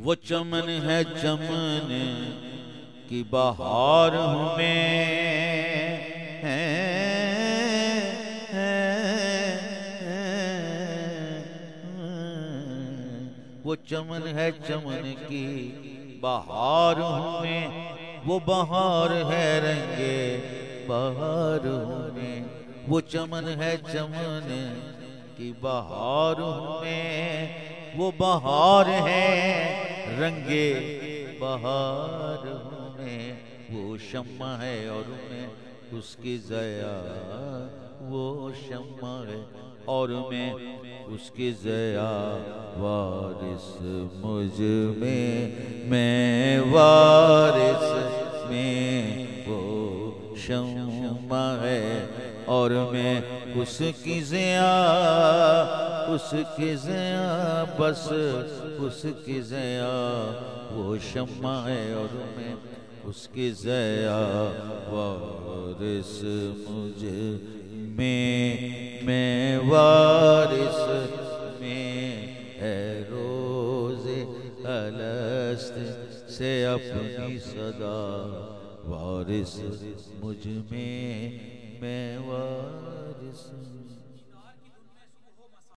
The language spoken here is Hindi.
वो चमन है चमन की बहार हूँ वो चमन है चमन की बहार हूँ मैं, वो बहार है रंगे बहार हूँ मैं। वो चमन है चमन की बहार हूँ मैं, वो बहार है रंगे बहार हूँ मैं। वो शम्मा है और मैं उसकी ज़या, वो शम्मा है और मैं उसकी ज़या। वारिस मुझ में, मैं वारिस में, वो शम्मा है और मैं उसकी ज़या, उसकी ज़या, बस उसकी ज़या। वो शम्मा है और मैं उसकी ज़या। वारिस मुझ में, मैं वारिस में, है रोज़े अलस्त से अपनी सदा। वारिस मुझ में, मैं वारिस